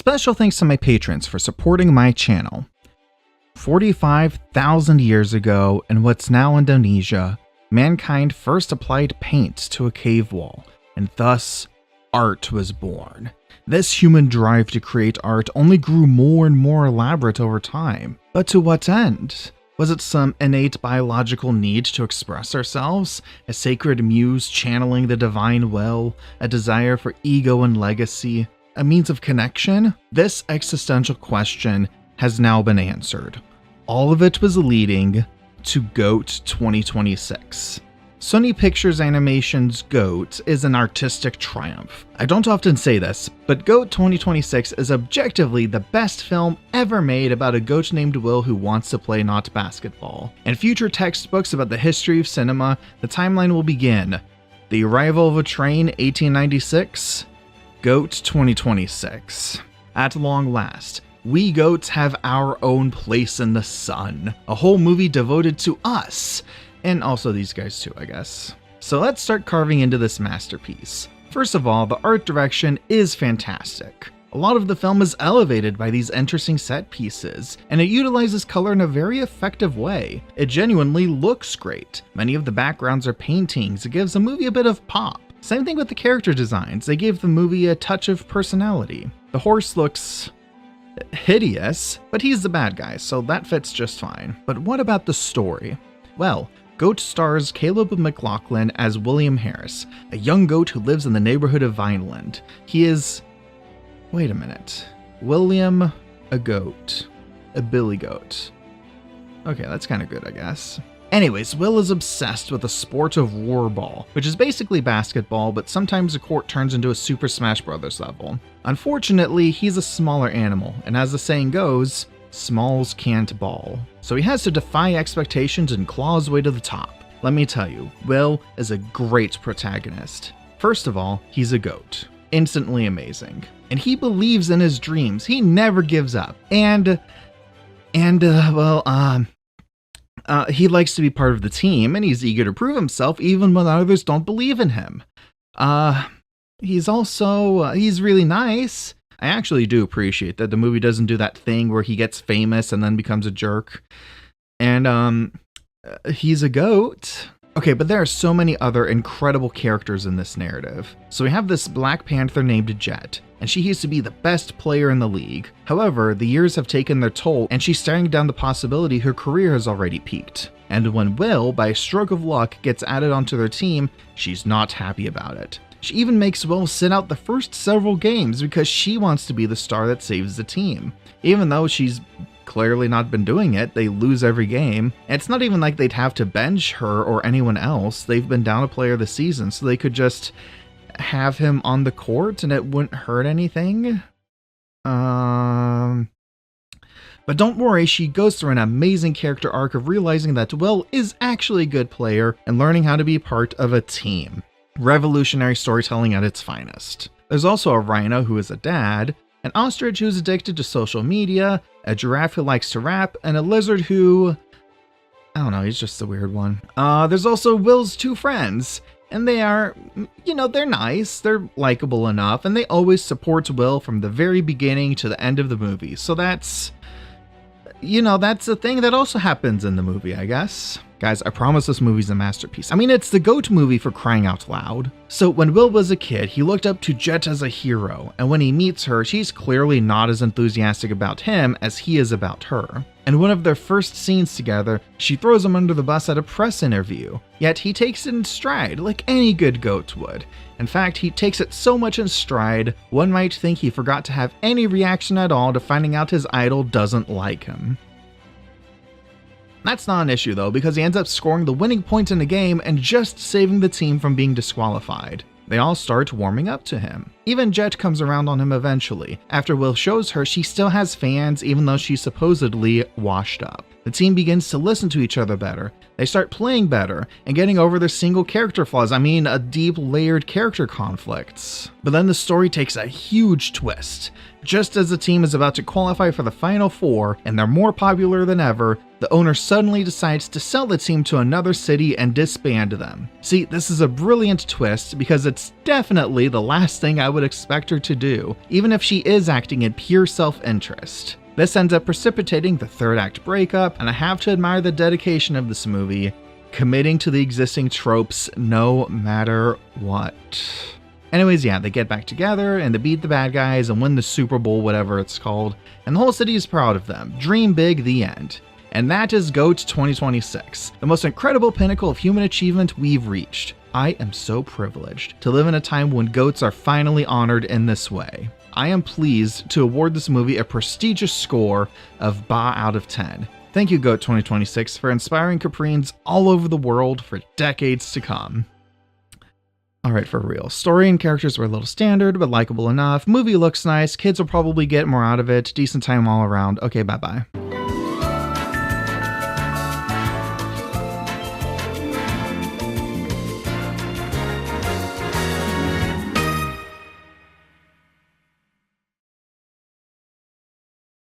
Special thanks to my patrons for supporting my channel. 45,000 years ago, in what's now Indonesia, mankind first applied paint to a cave wall, and thus art was born. This human drive to create art only grew more and more elaborate over time. But to what end? Was it some innate biological need to express ourselves? A sacred muse channeling the divine will? A desire for ego and legacy? A means of connection? This existential question has now been answered. All of it was leading to GOAT 2026. Sony Pictures Animation's GOAT is an artistic triumph. I don't often say this, but GOAT 2026 is objectively the best film ever made about a goat named Will who wants to play not basketball. In future textbooks about the history of cinema, the timeline will begin. The arrival of a train, 1896. GOAT 2026. At long last, we goats have our own place in the sun. A whole movie devoted to us. And also these guys too, I guess. So let's start carving into this masterpiece. First of all, the art direction is fantastic. A lot of the film is elevated by these interesting set pieces, and it utilizes color in a very effective way. It genuinely looks great. Many of the backgrounds are paintings. It gives the movie a bit of pop. Same thing with the character designs. They gave the movie a touch of personality. The horse looks hideous, but he's the bad guy, so that fits just fine. But what about the story? Well, GOAT stars Caleb McLaughlin as William Harris, a young goat who lives in the neighborhood of Vineland. He is... wait a minute. William, a goat. A billy goat. Okay, that's kind of good, I guess. Anyways, Will is obsessed with the sport of roarball, which is basically basketball, but sometimes the court turns into a Super Smash Bros. Level. Unfortunately, he's a smaller animal, and as the saying goes, smalls can't ball. So he has to defy expectations and claw his way to the top. Let me tell you, Will is a great protagonist. First of all, he's a goat. Instantly amazing. And he believes in his dreams. He never gives up. He likes to be part of the team, and he's eager to prove himself even when others don't believe in him. He's really nice. I actually do appreciate that the movie doesn't do that thing where he gets famous and then becomes a jerk. And, he's a goat. Okay, but there are so many other incredible characters in this narrative. So we have this Black Panther named Jet, and she used to be the best player in the league. However, the years have taken their toll, and she's staring down the possibility her career has already peaked. And when Will, by a stroke of luck, gets added onto their team, she's not happy about it. She even makes Will sit out the first several games because she wants to be the star that saves the team. Even though she's clearly not been doing it, they lose every game. And it's not even like they'd have to bench her or anyone else. They've been down a player this season, so they could just have him on the court and it wouldn't hurt anything. But don't worry, she goes through an amazing character arc of realizing that Will is actually a good player and learning how to be part of a team. Revolutionary storytelling at its finest. There's also a rhino who is a dad, an ostrich who's addicted to social media, a giraffe who likes to rap, and a lizard who... I don't know, he's just a weird one. There's also Will's two friends, and they are, they're nice, they're likable enough, and they always support Will from the very beginning to the end of the movie. So that's a thing that also happens in the movie, I guess. Guys, I promise this movie's a masterpiece. I mean, it's the GOAT movie for crying out loud. So when Will was a kid, he looked up to Jet as a hero, and when he meets her, she's clearly not as enthusiastic about him as he is about her. In one of their first scenes together, she throws him under the bus at a press interview, yet he takes it in stride like any good goat would. In fact, he takes it so much in stride, one might think he forgot to have any reaction at all to finding out his idol doesn't like him. That's not an issue though, because he ends up scoring the winning point in the game and just saving the team from being disqualified. They all start warming up to him. Even Jet comes around on him eventually. After Will shows her she still has fans even though she's supposedly washed up. The team begins to listen to each other better. They start playing better and getting over their single character flaws. I mean, a deep layered character conflicts. But then the story takes a huge twist. Just as the team is about to qualify for the Final Four and they're more popular than ever, the owner suddenly decides to sell the team to another city and disband them. See, this is a brilliant twist because it's definitely the last thing I would expect her to do, even if she is acting in pure self-interest. This ends up precipitating the third act breakup, and I have to admire the dedication of this movie, committing to the existing tropes no matter what. Anyways, yeah, they get back together and they beat the bad guys and win the Super Bowl, whatever it's called, and the whole city is proud of them. Dream big, the end. And that is GOAT 2026, the most incredible pinnacle of human achievement we've reached. I am so privileged to live in a time when GOATs are finally honored in this way. I am pleased to award this movie a prestigious score of BA out of 10. Thank you, GOAT 2026, for inspiring Capreens all over the world for decades to come. Alright, for real. Story and characters were a little standard, but likable enough. Movie looks nice. Kids will probably get more out of it. Decent time all around. Okay, bye-bye.